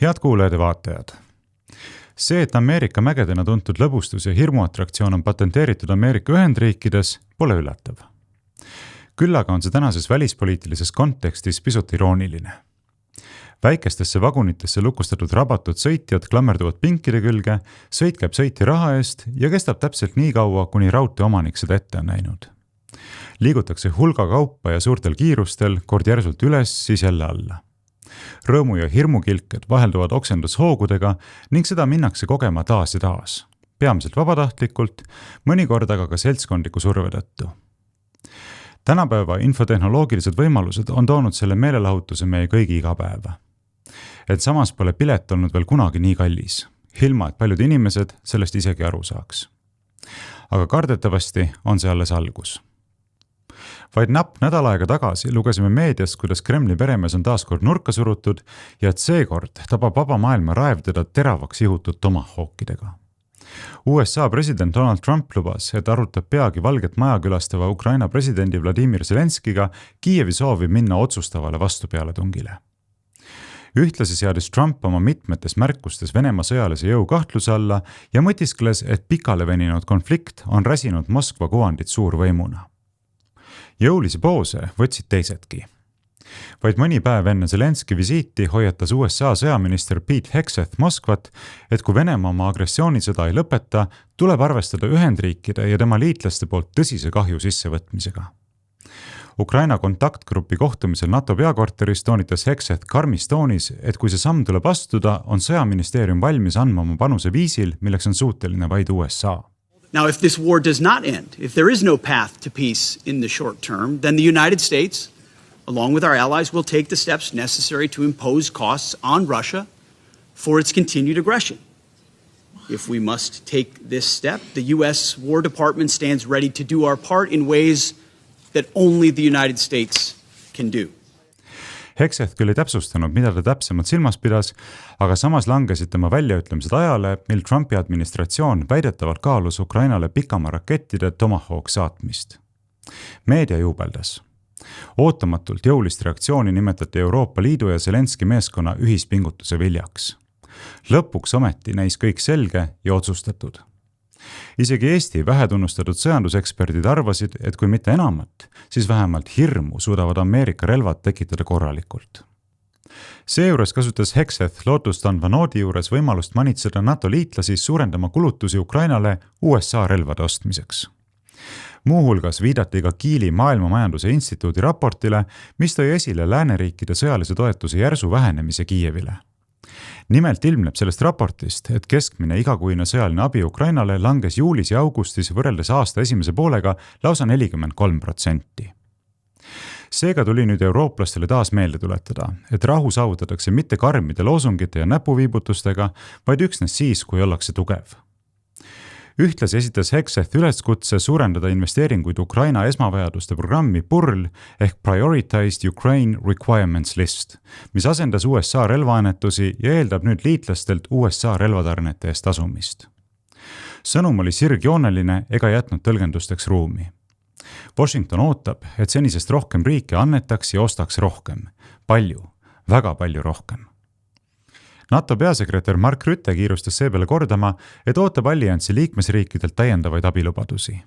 Head kuulajad ja vaatajad. See, et Ameerika mägedena tuntud lõbustus ja hirmuatraktsioon on patenteeritud Ameerika Ühendriikides, pole üllatav. Küll aga on see tänases välispoliitilises kontekstis pisut irooniline. Väikestesse vagunitesse lukustatud rabatud sõitjad klammerduvad pinkide külge, sõit käib sõiti raha eest ja kestab täpselt nii kaua, kuni raudtee omanik seda ette on näinud. Liigutakse hulga kaupa ja suurtel kiirustel, kord järsult üles, siis jälle alla. Rõõmu ja hirmukilked vahelduvad oksendushoogudega ning seda minnakse kogema taas ja taas. Peamiselt vabatahtlikult, mõnikord aga ka seltskondliku surve tõttu. Tänapäeva infotehnoloogilised võimalused on toonud selle meelelahutuse meie kõigi igapäeva. Et samas pole pilet olnud veel kunagi nii kallis, ilma et paljud inimesed sellest isegi aru saaks. Aga kardetavasti on see alles algus. Vaid napp nädal aega tagasi lugesime meedias, kuidas Kremli peremees on taas kord nurka surutud ja et seekord tabab vaba maailma raev teda teravaks ihutud tomahawkidega. USA president Donald Trump lubas, et arutab peagi Valget Maja külastava Ukraina presidendi Vladimir Zelenskiga Kiievi soovi minna otsustavale vastupealetungile. Ühtlasi seadis Trump oma mitmetes märkustes Venemaa sõjalise jõu kahtluse alla ja mõtiskles, et pikale veninud konflikt on räsinud Moskva kuvandit suurvõimuna. Jõulisi poose võtsid teisedki. Vaid mõni päev enne Zelenski visiiti hoiatas USA sõjaminister Pete Hegseth Moskvat, et kui Venemaa oma agressioonisõda ei lõpeta, tuleb arvestada Ühendriikide ja tema liitlaste poolt tõsise kahju sissevõtmisega. Ukraina kontaktgrupi kohtumisel NATO peakorteris toonitas Hegseth karmis toonis, et kui see samm tuleb astuda, on sõjaministeerium valmis andma oma panuse viisil, milleks on suuteline vaid USA. Now, if this war does not end, if there is no path to peace in the short term, then the United States, along with our allies, will take the steps necessary to impose costs on Russia for its continued aggression. If we must take this step, the U.S. War Department stands ready to do our part in ways that only the United States can do. Hegseth küll ei täpsustanud, mida ta täpsemalt silmas pidas, aga samas langesid tema väljaütlemised ajale, mil Trumpi administratsioon väidetavalt kaalus Ukrainale pikamaa rakettide Tomahawk saatmist. Meedia juubeldas. Ootamatult jõulist reaktsiooni nimetati Euroopa Liidu ja Zelenski meeskonna ühispingutuse viljaks. Lõpuks ometi näis kõik selge ja otsustatud. Isegi Eesti vähetunnustatud sõjanduseksperdid arvasid, et kui mitte enamat, siis vähemalt hirmu suudavad Ameerika relvad tekitada korralikult. Seejuures kasutas Hegseth lootustandva noodi juures võimalust manitseda NATO liitlasi suurendama kulutusi Ukrainale USA relvade ostmiseks. Muuhulgas viidati ka Kiili Maailmamajanduse Instituudi raportile, mis tõi esile lääneriikide sõjalise toetuse järsu vähenemise Kiievile. Nimelt ilmneb sellest raportist, et keskmine igakuine sõjaline abi Ukrainale langes juulis ja augustis võrreldes aasta esimese poolega lausa 43%. Seega tuli nüüd eurooplastele taas meelde tuletada, et rahu saavutatakse mitte karmide loosungite ja näpuviibutustega, vaid üksnes siis, kui ollakse tugev. Ühtlasi esitas Hegseth üleskutse suurendada investeeringuid Ukraina esmavajaduste programmi PURL ehk Prioritized Ukraine Requirements List, mis asendas USA relvaannetusi ja eeldab nüüd liitlastelt USA relvatarnete eest tasumist. Sõnum oli sirgjooneline ega jätnud tõlgendusteks ruumi. Washington ootab, et senisest rohkem riike annetaks ja ostaks rohkem. Palju, väga palju rohkem. NATO peasekretär Mark Rutte kiirustas seepeale kordama, et ootab alliansi liikmesriikidelt täiendavaid abilubadusi.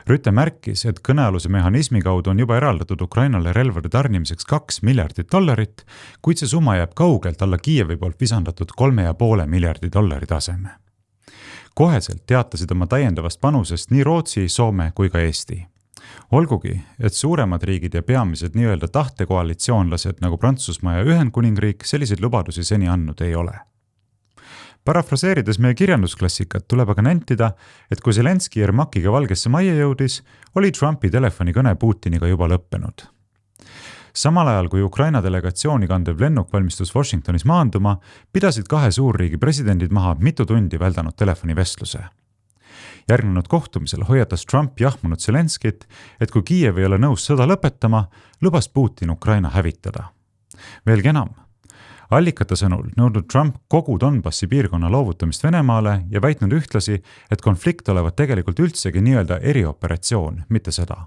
Rutte märkis, et kõnealuse mehhanismi kaudu on juba eraldatud Ukrainale relvade tarnimiseks $2 miljardit, kuid see summa jääb kaugelt alla Kiievi poolt visandatud $3,5 miljardi taseme. Koheselt teatasid oma täiendavast panusest nii Rootsi, Soome kui ka Eesti. Olgugi, et suuremad riigid ja peamised nii-öelda tahtekoalitsioonlased nagu Prantsusmaa ja Ühendkuningriik selliseid lubadusi seni andnud ei ole. Parafraseerides meie kirjandusklassikat tuleb aga nentida, et kui Zelenski Jermakiga Valgesse Majja jõudis, oli Trumpi telefonikõne Putiniga juba lõppenud. Samal ajal, kui Ukraina delegatsiooni kandev lennuk valmistus Washingtonis maanduma, pidasid kahe suurriigi presidendid maha mitu tundi väldanud telefonivestluse. Järgnenud kohtumisel hoiatas Trump jahmunud Zelenskit, et kui Kiiev ei ole nõus sõda lõpetama, lubas Putin Ukraina hävitada. Veelgi enam, allikate sõnul nõudnud Trump kogu Donbassi piirkonna loovutamist Venemaale ja väitnud ühtlasi, et konflikt olevat tegelikult üldsegi nii-öelda erioperatsioon, mitte sõda.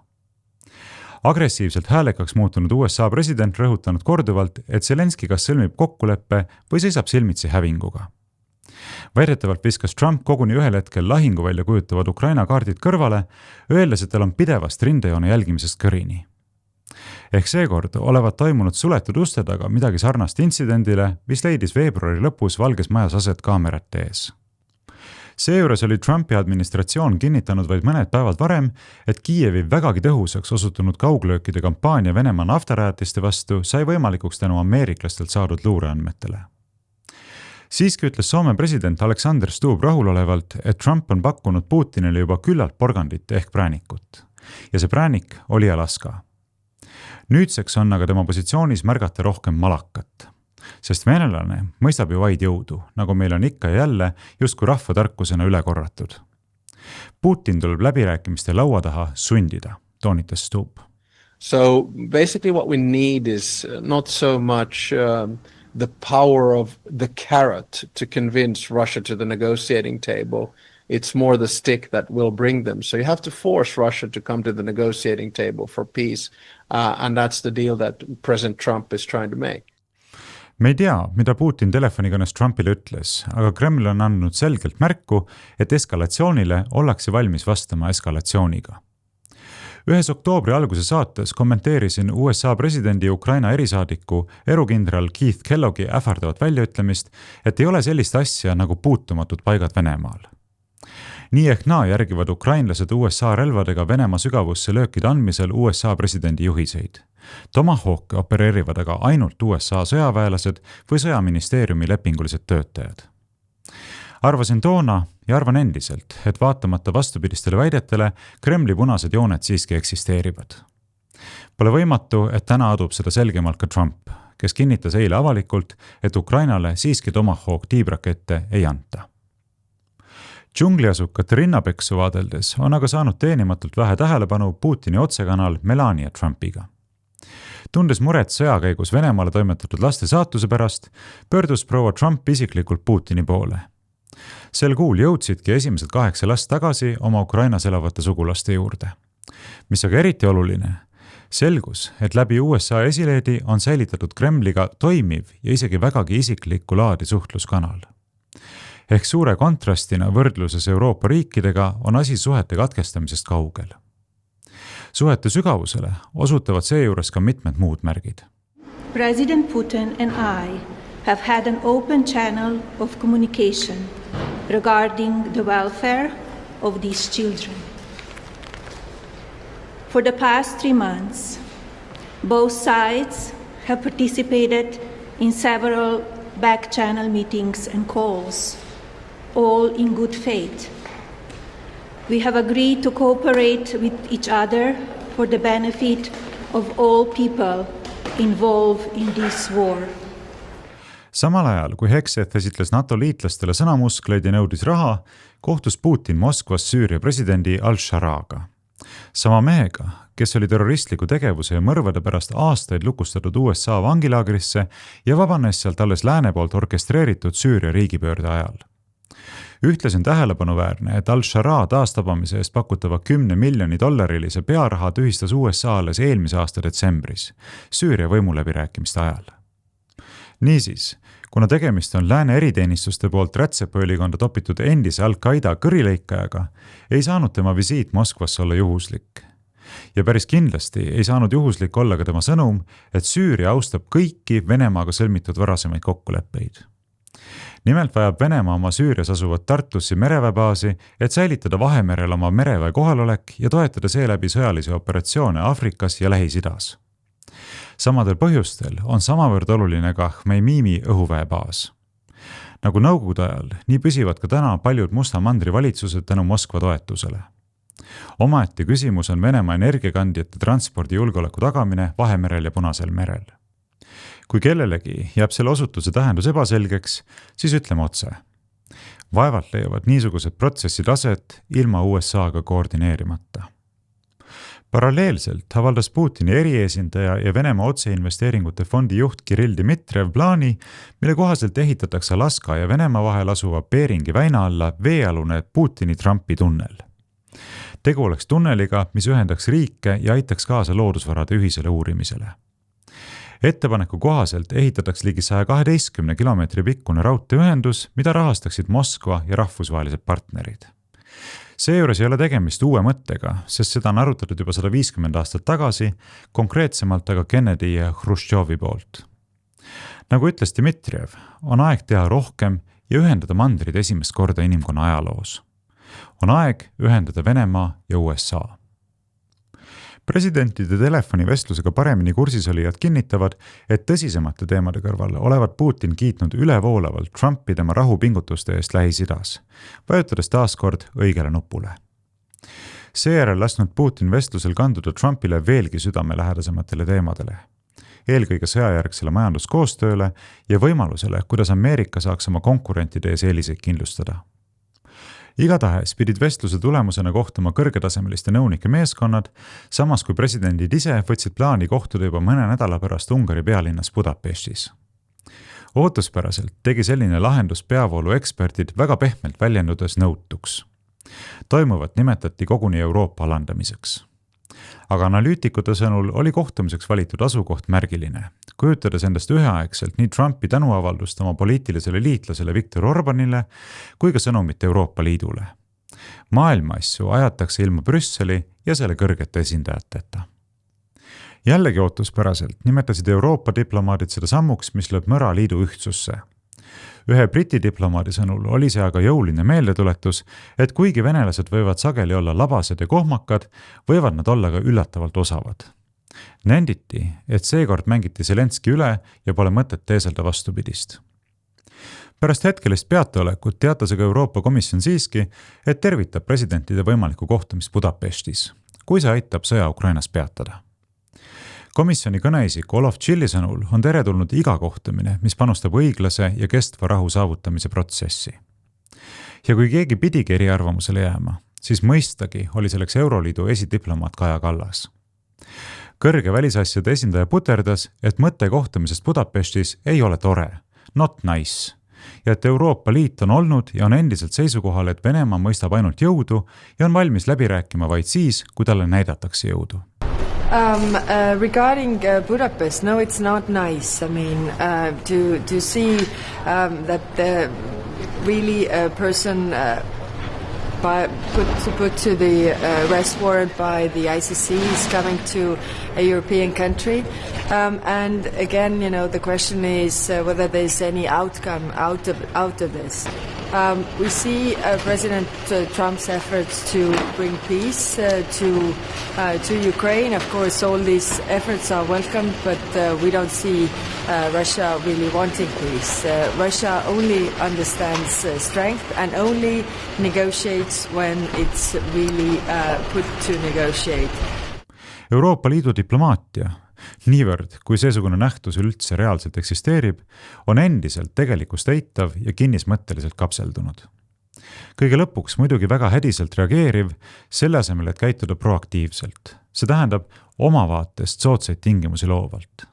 Agressiivselt häälekaks muutunud USA president rõhutanud korduvalt, et Zelenski kas sõlmib kokkuleppe või seisab silmitsi hävinguga. Väidetavalt viskas Trump koguni ühel hetkel lahinguvälja kujutavad Ukraina kaardid kõrvale, öeldes, et tal on pidevast rindejoone jälgimisest kõrini. Ehk seekord olevat toimunud suletud uste taga midagi sarnast intsidendile, mis leidis veebruari lõpus Valges Majas aset kaamerate ees. Seejuures oli Trumpi administratsioon kinnitanud vaid mõned päevad varem, et Kiievi vägagi tõhusaks osutunud kauglöökide kampaania Venemaa naftarajatiste vastu sai võimalikuks tänu ameeriklastelt saadud luureandmetele. Siiski ütles Soome president Alexander Stubb rahulolevalt, et Trump on pakkunud Putinile juba küllalt porgandit ehk präänikut. Ja see präänik oli Alaska. Nüüdseks on aga tema positsioonis märgata rohkem malakat. Sest venelane mõistab ju vaid jõudu, nagu meil on ikka ja jälle justkui rahvatarkusena üle korratud. Putin tuleb läbirääkimiste laua taha sundida, toonitas Stubb. So basically what we need is not so much the power of the carrot to convince Russia to the negotiating table. It's more the stick that will bring them. So you have to force Russia to come to the negotiating table for peace. And that's the deal that President Trump is trying to make. Me ei tea, mida Putin telefonikõnes Trumpile ütles, aga Kreml on andnud selgelt märku, et eskalatsioonile ollakse valmis vastama eskalatsiooniga. Ühes oktoobri alguse saates kommenteerisin USA presidendi Ukraina erisaadiku erukindral Keith Kelloggi ähvardavat väljaütlemist, et ei ole sellist asja nagu puutumatud paigad Venemaal. Nii ehk naa järgivad ukrainlased USA relvadega Venemaa sügavusse löökide andmisel USA presidendi juhiseid. Tomahawk opereerivad aga ainult USA sõjaväelased või sõjaministeeriumi lepingulised töötajad. Arvasin toona ja arvan endiselt, et vaatamata vastupidistele väidetele, Kremli punased jooned siiski eksisteerivad. Pole võimatu, et täna adub seda selgemalt ka Trump, kes kinnitas eile avalikult, et Ukrainale siiski Tomahawk tiibrakette ei anta. Džungliasukate rinnapeksu vaadeldes on aga saanud teenimatult vähe tähelepanu Putini otsekanal Melania Trumpiga. Tundes muret sõja käigus Venemaale toimetatud laste saatuse pärast, pöördus proua Trump isiklikult Putini poole. Sel kuul jõudsidki esimesed 8 last tagasi oma Ukrainas elavate sugulaste juurde. Mis aga eriti oluline, selgus, et läbi USA esileedi on säilitatud Kremliga toimiv ja isegi vägagi isiklikku laadi suhtluskanal. Ehk suure kontrastina võrdluses Euroopa riikidega on asi suhete katkestamisest kaugel. Suhete sügavusele osutavad seejuures ka mitmed muud märgid. President Putin and I have had an open channel of communication regarding the welfare of these children. For the past 3 months, both sides have participated in several back-channel meetings and calls, all in good faith. We have agreed to cooperate with each other for the benefit of all people involved in this war. Samal ajal, kui Hegseth esitles NATO liitlastele sõnamuskleid ja nõudis raha, kohtus Putin Moskvas Süüria presidendi Al-Sharaga. Sama mehega, kes oli terroristliku tegevuse ja mõrvade pärast aastaid lukustatud USA vangilaagrisse ja vabanes sealt alles lääne poolt orkestreeritud Süüria riigipöörde ajal. Ühtlasi on tähelepanuväärne, et Al-Shara taastabamise eest pakutava $10 miljoni pearaha tühistas USA alles eelmise aasta detsembris, Süüria võimuläbirääkimiste ajal. Niisiis, kuna tegemist on lääne eriteenistuste poolt rätsepöölikonda topitud endise Al-Qaeda kõrileikajaga, ei saanud tema visiit Moskvasse olla juhuslik. Ja päris kindlasti ei saanud juhuslik olla ka tema sõnum, et Süüria austab kõiki Venemaaga sõlmitud varasemaid kokkuleppeid. Nimelt vajab Venemaa oma Süürias asuvat Tartussi mereväebaasi, et säilitada Vahemerel oma mereväe kohalolek ja toetada seeläbi sõjalisi operatsioone Aafrikas ja Lähis-Idas. Samadel põhjustel on samavõrd oluline ka Hmeimimi õhuväebaas. Nagu nõukogude ajal, nii püsivad ka täna paljud Musta mandri valitsused tänu Moskva toetusele. Omaette küsimus on Venemaa energiakandjate transpordi julgeoleku tagamine Vahemerel ja Punasel merel. Kui kellelegi jääb selle osutuse tähendus ebaselgeks, siis ütleme otse. Vaevalt leiavad niisugused protsessid aset ilma USA-ga koordineerimata. Paralleelselt avaldas Putini eriesindaja ja Venemaa otseinvesteeringute fondi juht Kirill Dmitrijev plaani, mille kohaselt ehitatakse Alaska ja Venemaa vahel asuva Beringi väina alla veealune Putini-Trumpi tunnel. Tegu oleks tunneliga, mis ühendaks riike ja aitaks kaasa loodusvarade ühisele uurimisele. Ettepaneku kohaselt ehitataks ligi 112 kilomeetri pikkune raudteeühendus, mida rahastaksid Moskva ja rahvusvahelised partnerid. Seejuures ei ole tegemist uue mõttega, sest seda on arutatud juba 150 aastat tagasi, konkreetsemalt aga Kennedy ja Hruštšovi poolt. Nagu ütles Dmitrijev, on aeg teha rohkem ja ühendada mandrid esimest korda inimkonna ajaloos. On aeg ühendada Venemaa ja USA. Presidentide telefonivestlusega paremini kursis olijad kinnitavad, et tõsisemate teemade kõrval olevat Putin kiitnud ülevoolavalt Trumpi tema rahupingutuste eest Lähis-Idas, vajutades taaskord õigele nupule. Seejärel lasknud Putin vestlusel kanduda Trumpile veelgi südamelähedasematele teemadele, eelkõige sõjajärgsele majanduskoostööle ja võimalusele, kuidas Ameerika saaks oma konkurentide ees eeliseid kindlustada. Igatahes pidid vestluse tulemusena kohtuma kõrgetasemeliste nõunike meeskonnad, samas kui presidendid ise võtsid plaani kohtuda juba mõne nädala pärast Ungari pealinnas Budapestis. Ootuspäraselt tegi selline lahendus peavoolu eksperdid väga pehmelt väljendudes nõutuks. Toimuvat nimetati koguni Euroopa alandamiseks. Aga analüütikute sõnul oli kohtumiseks valitud asukoht märgiline, kujutades endast üheaegselt nii Trumpi tänuavaldust oma poliitilisele liitlasele Viktor Orbanile kui ka sõnumit Euroopa Liidule. Maailmaasju ajatakse ilma Brüsseli ja selle kõrgete esindajateta. Jällegi ootuspäraselt nimetasid Euroopa diplomaadid seda sammuks, mis lööb mõra liidu ühtsusse. Ühe Briti diplomaadi sõnul oli see aga jõuline meeldetuletus, et kuigi venelased võivad sageli olla labased ja kohmakad, võivad nad olla ka üllatavalt osavad. Nenditi, et seekord mängiti Zelenski üle ja pole mõtet teeselda vastupidist. Pärast hetkelist peataolekut teatas aga Euroopa Komisjon siiski, et tervitab presidentide võimalikku kohtumist Budapestis, kui see aitab sõja Ukrainas peatada. Komisjoni kõneisik Olaf Tšilli sõnul on teretulnud iga kohtumine, mis panustab õiglase ja kestva rahu saavutamise protsessi. Ja kui keegi pidigi eriarvamusele jääma, siis mõistagi oli selleks Euroliidu esidiplomaat Kaja Kallas. Kõrge välisasjade esindaja puterdas, et mõte kohtumisest Budapestis ei ole tore, not nice, ja et Euroopa Liit on olnud ja on endiselt seisukohal, et Venemaa mõistab ainult jõudu ja on valmis läbi rääkima vaid siis, kui talle näidatakse jõudu. Regarding Budapest, no, it's not nice. I mean, to see that really a person put to the arrest warrant by the ICC is coming to a European country. And again, you know, the question is whether there's any outcome out of this. We see President Trump's efforts to bring peace to Ukraine. Of course, all these efforts are welcomed, but we don't see Russia really wanting peace. Russia only understands strength and only negotiates when it's really put to negotiate. Euroopa Liidu diplomaatia, niivõrd kui seesugune nähtus üldse reaalselt eksisteerib, on endiselt tegelikkust eitav ja kinnismõtteliselt kapseldunud. Kõige lõpuks muidugi väga hädiselt reageeriv, selle asemel, et käituda proaktiivselt. See tähendab oma vaatest soodsaid tingimusi loovalt.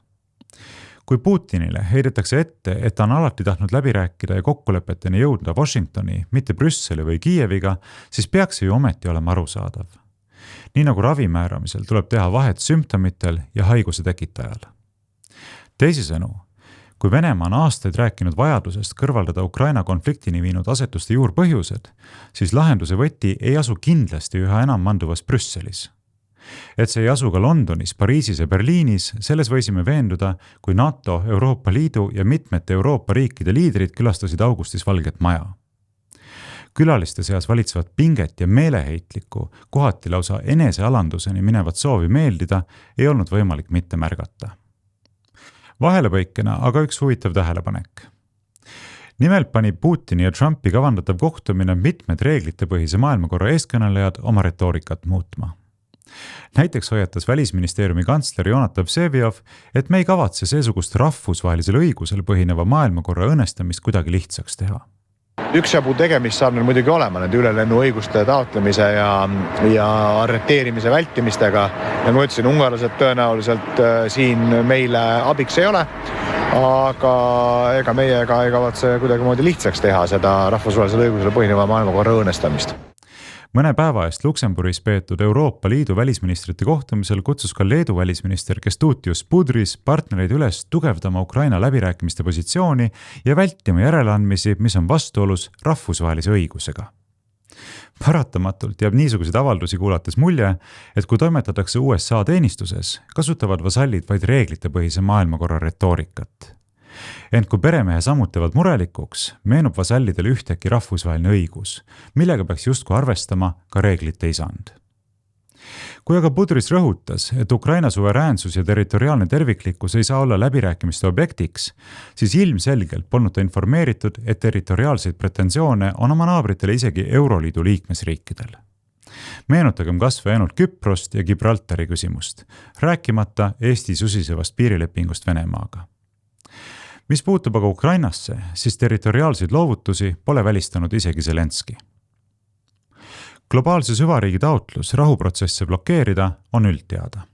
Kui Putinile heidetakse ette, et ta on alati tahtnud läbi rääkida ja kokkulepeteni jõuda Washingtoni, mitte Brüsseli või Kiieviga, siis peaks see ju ometi olema arusaadav. Nii nagu ravi määramisel tuleb teha vahet sümptomitel ja haiguse tekitajal. Teisisõnu, kui Venemaa on aastaid rääkinud vajadusest kõrvaldada Ukraina konfliktini viinud asetuste juurpõhjused, siis lahenduse võti ei asu kindlasti üha enam manduvas Brüsselis. Et see ei asu ka Londonis, Pariisis ja Berliinis, selles võisime veenduda, kui NATO, Euroopa Liidu ja mitmete Euroopa riikide liidrid külastasid augustis Valget Maja. Külaliste seas valitsevat pinget ja meeleheitlikku, kohati lausa enesealanduseni minevat soovi meeldida ei olnud võimalik mitte märgata. Vahelepõikena aga üks huvitav tähelepanek. Nimelt pani Putini ja Trumpi kavandatav kohtumine mitmed reeglitepõhise maailmakorra eeskõnelejad oma retoorikat muutma. Näiteks hoiatas Välisministeeriumi kantsler Jonatan Vseviov, et me ei kavatse seesugust rahvusvahelisel õigusel põhineva maailmakorra õnnestamist kuidagi lihtsaks teha. Üksjagu tegemist saab neil muidugi olema nende ülelennu õiguste taotlemise ja arreteerimise vältimistega. Ja ma ütlesin, ungarlased tõenäoliselt siin meile abiks ei ole, aga ega meiega ei kavatse kuidagi moodi lihtsaks teha seda rahvusvahelisel õigusel põhineva maailmakorra õõnestamist. Mõne päeva eest Luksemburgis peetud Euroopa Liidu välisministrite kohtumisel kutsus ka Leedu välisminister Kęstutis Budrys partnereid üles tugevdama Ukraina läbirääkimiste positsiooni ja vältima järeleandmisi, mis on vastuolus rahvusvahelise õigusega. Paratamatult jääb niisuguseid avaldusi kuulates mulje, et kui toimetatakse USA teenistuses, kasutavad vasallid vaid reeglitepõhise maailmakorra retoorikat. Ent kui peremehe sammutavad murelikuks, meenub vasallidele ühteki rahvusvaheline õigus, millega peaks justkui arvestama ka reeglite isand. Kui aga Budrys rõhutas, et Ukraina suveräänsus ja territoriaalne terviklikkus ei saa olla läbirääkimiste objektiks, siis ilmselgelt polnud ta informeeritud, et territoriaalseid pretensioone on oma naabritele isegi Euroliidu liikmesriikidel. Meenutagem kas või ainult Küprost ja Gibraltari küsimust, rääkimata Eesti susisevast piirilepingust Venemaaga. Mis puutub aga Ukrainasse, siis territoriaalseid loovutusi pole välistanud isegi Zelenski. Globaalse süvariigi taotlus rahuprotsesse blokeerida on üldteada.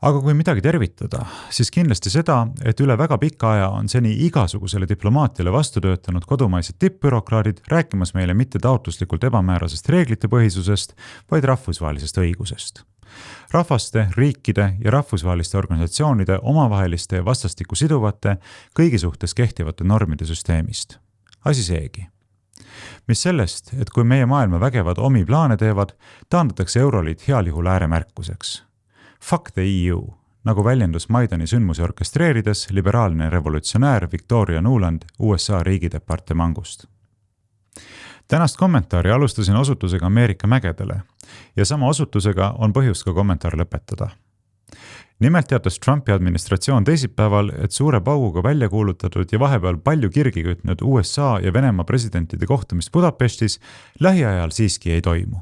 Aga kui midagi tervitada, siis kindlasti seda, et üle väga pika aja on seni igasugusele diplomaatiale vastu töötanud kodumaised tippbürokraadid rääkimas meile mitte taotluslikult ebamäärasest reeglitepõhisusest, vaid rahvusvahelisest õigusest. Rahvaste, riikide ja rahvusvaheliste organisatsioonide omavaheliste ja vastastikku siduvate, kõigi suhtes kehtivate normide süsteemist. Asi seegi. Mis sellest, et kui meie maailma vägevad omi plaane teevad, taandatakse Euroliit heal juhul ääremärkuseks. Fuck the EU, nagu väljendus Maidani sündmusi orkestreerides liberaalne revolutsionäär Victoria Nuland USA riigidepartemangust. Tänast kommentaari alustasin osutusega Ameerika mägedele ja sama osutusega on põhjust ka kommentaar lõpetada. Nimelt teatas Trumpi administratsioon teisipäeval, et suure pauguga välja kuulutatud ja vahepeal palju kirgi kütnud USA ja Venemaa presidentide kohtumist Budapestis lähiajal siiski ei toimu.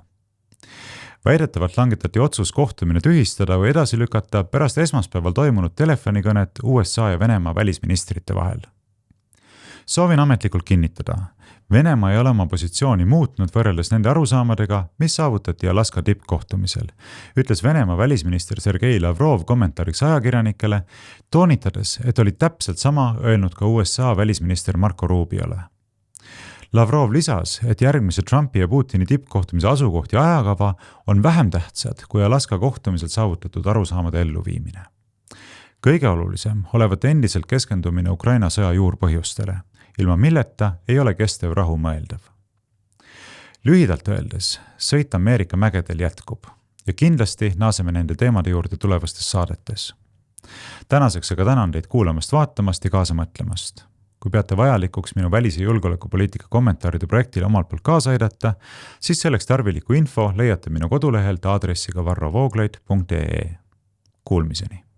Väidetavalt langetati otsus kohtumine tühistada või edasi lükata pärast esmaspäeval toimunud telefonikõnet USA ja Venemaa välisministrite vahel. Soovin ametlikult kinnitada, Venemaa ei ole oma positsiooni muutnud võrreldes nende arusaamadega, mis saavutati Alaska tippkohtumisel, ütles Venemaa välisminister Sergei Lavrov kommentaariks ajakirjanikele, toonitades, et oli täpselt sama öelnud ka USA välisminister Marco Rubiole. Lavrov lisas, et järgmise Trumpi ja Putini tippkohtumise asukoht ja ajakava on vähem tähtsad kui Alaska kohtumisel saavutatud arusaamade elluviimine. Kõige olulisem olevat endiselt keskendumine Ukraina sõja juurpõhjustele, ilma milleta ei ole kestev rahu mõeldav. Lühidalt öeldes, sõit Ameerika mägedel jätkub ja kindlasti naaseme nende teemade juurde tulevastes saadetes. Tänaseks aga tänan teid kuulamast, vaatamast ja kaasa mõtlemast. Kui peate vajalikuks minu välis- ja julgeolekupoliitika kommentaaride projektile omalt poolt kaasa aidata, siis selleks tarviliku info leiate minu kodulehelt aadressiga varrovooglaid.ee. Kuulmiseni!